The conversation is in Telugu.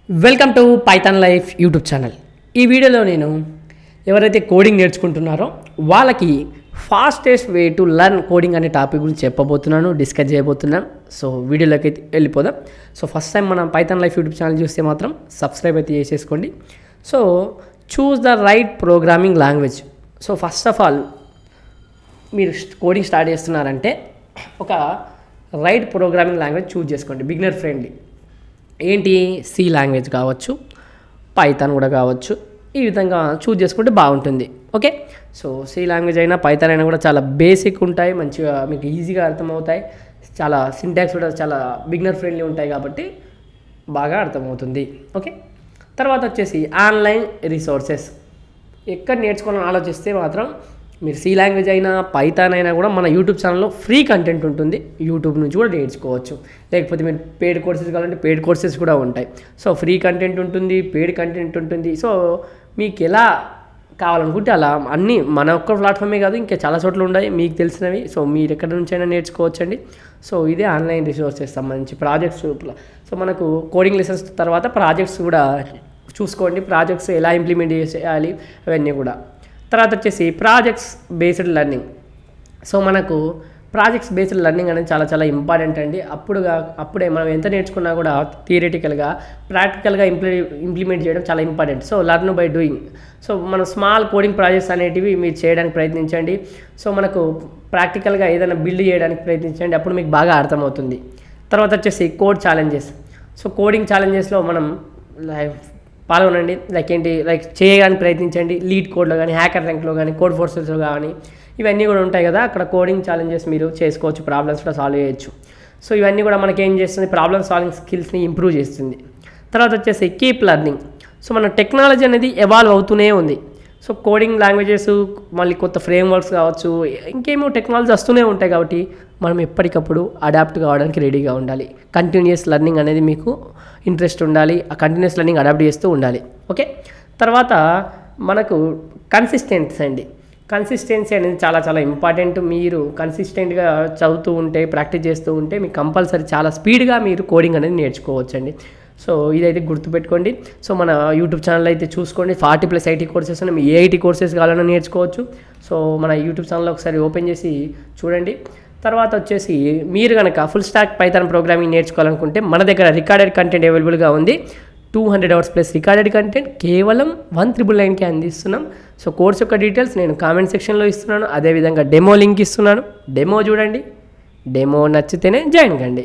Welcome to Python life YouTube channel. ఈ వీడియోలో నేను ఎవరైతే కోడింగ్ నేర్చుకుంటున్నారో వాళ్ళకి fastest way to learn coding అనే టాపిక్ గురించి చెప్పబోతున్నాను, డిస్కస్ చేయబోతున్నాను. సో వీడియోలోకి అయితే వెళ్ళిపోదాం. సో ఫస్ట్ టైం మనం పైథాన్ లైఫ్ యూట్యూబ్ ఛానల్ చూస్తే మాత్రం సబ్స్క్రైబ్ అయితే చేసేసుకోండి. So choose the right programming language. So first of all మీరు కోడింగ్ స్టార్ట్ చేస్తున్నారంటే ఒక రైట్ ప్రోగ్రామింగ్ లాంగ్వేజ్ చూస్ చేసుకోండి, బిగినర్ ఫ్రెండ్లీ. ఏంటి, సి లాంగ్వేజ్ కావచ్చు, పైథాన్ కూడా కావచ్చు. ఈ విధంగా చూస్ చేసుకుంటే బాగుంటుంది. ఓకే, సో సి లాంగ్వేజ్ అయినా పైథాన్ అయినా కూడా చాలా బేసిక్ ఉంటాయి, మంచిగా మీకు ఈజీగా అర్థమవుతాయి. చాలా సింటాక్స్ కూడా చాలా బిగినర్ ఫ్రెండ్లీ ఉంటాయి కాబట్టి బాగా అర్థమవుతుంది. ఓకే, తర్వాత వచ్చేసి ఆన్లైన్ రిసోర్సెస్. ఎక్కడ నేర్చుకోవాలని ఆలోచిస్తే మాత్రం మీరు సి లాంగ్వేజ్ అయినా పైథాన్ అయినా కూడా మన యూట్యూబ్ ఛానల్లో ఫ్రీ కంటెంట్ ఉంటుంది, యూట్యూబ్ నుంచి కూడా నేర్చుకోవచ్చు. లేకపోతే మీరు పెయిడ్ కోర్సెస్ కావాలంటే పెయిడ్ కోర్సెస్ కూడా ఉంటాయి. సో ఫ్రీ కంటెంట్ ఉంటుంది, పెయిడ్ కంటెంట్ ఉంటుంది. సో మీకు ఎలా కావాలనుకుంటే అలా అన్నీ మన ఒక్క ప్లాట్ఫామే కాదు, ఇంకా చాలా చోట్ల ఉన్నాయి మీకు తెలిసినవి. సో మీరు ఎక్కడి నుంచైనా నేర్చుకోవచ్చండి. సో ఇదే ఆన్లైన్ రిసోర్సెస్ సంబంధించి ప్రాజెక్ట్స్. సో మనకు కోడింగ్ లెసన్స్ తర్వాత ప్రాజెక్ట్స్ కూడా చూసుకోండి, ప్రాజెక్ట్స్ ఎలా ఇంప్లిమెంట్ చేయాలి అవన్నీ కూడా. తర్వాత వచ్చేసి ప్రాజెక్ట్స్ బేస్డ్ లెర్నింగ్. సో మనకు ప్రాజెక్ట్స్ బేస్డ్ లెర్నింగ్ అనేది చాలా చాలా ఇంపార్టెంట్ అండి. అప్పుడే మనం ఎంత నేర్చుకున్నా కూడా థియరిటికల్గా ప్రాక్టికల్గా ఇంప్లిమెంట్ చేయడం చాలా important. So learn by doing. So మనం స్మాల్ కోడింగ్ ప్రాజెక్ట్స్ అనేటివి మీరు చేయడానికి ప్రయత్నించండి. సో మనకు ప్రాక్టికల్గా ఏదైనా బిల్డ్ చేయడానికి ప్రయత్నించండి, అప్పుడు మీకు బాగా అర్థమవుతుంది. తర్వాత వచ్చేసి కోడ్ ఛాలెంజెస్. సో కోడింగ్ ఛాలెంజెస్లో మనం పాల్గొనండి. లైక్ చేయడానికి ప్రయత్నించండి. లీడ్ కోడ్లో కానీ, హ్యాకర్ ర్యాంక్లో కానీ, కోడ్ ఫోర్సెస్లో కానీ ఇవన్నీ కూడా ఉంటాయి కదా, అక్కడ కోడింగ్ ఛాలెంజెస్ మీరు చేసుకోవచ్చు, ప్రాబ్లమ్స్ కూడా సాల్వ్ చేయొచ్చు. సో ఇవన్నీ కూడా మనకి ఏం చేస్తుంది, ప్రాబ్లమ్ సాల్వింగ్ స్కిల్స్ని ఇంప్రూవ్ చేస్తుంది. తర్వాత వచ్చేసి కీప్ లెర్నింగ్. సో మన టెక్నాలజీ అనేది ఎవాల్వ్ అవుతూనే ఉంది. సో కోడింగ్ లాంగ్వేజెస్, మళ్ళీ కొత్త ఫ్రేమ్వర్క్స్ కావచ్చు, ఇంకేమో టెక్నాలజీ వస్తూనే ఉంటాయి కాబట్టి మనం ఎప్పటికప్పుడు అడాప్ట్ కావడానికి రెడీగా ఉండాలి. కంటిన్యూస్ లెర్నింగ్ అనేది మీకు ఇంట్రెస్ట్ ఉండాలి, ఆ కంటిన్యూస్ లెర్నింగ్ అడాప్ట్ చేస్తూ ఉండాలి. ఓకే, తర్వాత మనకు కన్సిస్టెన్సీ అనేది చాలా చాలా ఇంపార్టెంట్. మీరు కన్సిస్టెంట్గా చదువుతూ ఉంటే, ప్రాక్టీస్ చేస్తూ ఉంటే మీకు కంపల్సరీ చాలా స్పీడ్గా మీరు కోడింగ్ అనేది నేర్చుకోవచ్చండి. సో ఇదైతే గుర్తుపెట్టుకోండి. సో మన యూట్యూబ్ ఛానల్ అయితే చూసుకోండి, 40+ ఐటీ కోర్సెస్ ఉన్నాయి. మీ ఏ ఐటీ కోర్సెస్ కావాలన్నా నేర్చుకోవచ్చు. సో మన యూట్యూబ్ ఛానల్ ఒకసారి ఓపెన్ చేసి చూడండి. తర్వాత వచ్చేసి మీరు కనుక ఫుల్ స్టాక్ పైథాన్ ప్రోగ్రామింగ్ నేర్చుకోవాలనుకుంటే మన దగ్గర రికార్డెడ్ కంటెంట్ అవైలబుల్గా ఉంది. 200 hours ప్లస్ రికార్డెడ్ కంటెంట్ కేవలం 1999కి అందిస్తున్నాం. సో కోర్స్ యొక్క డీటెయిల్స్ నేను కామెంట్ సెక్షన్లో ఇస్తున్నాను, అదేవిధంగా డెమో లింక్ ఇస్తున్నాను. డెమో చూడండి, డెమో నచ్చితేనే జాయిన్ కండి.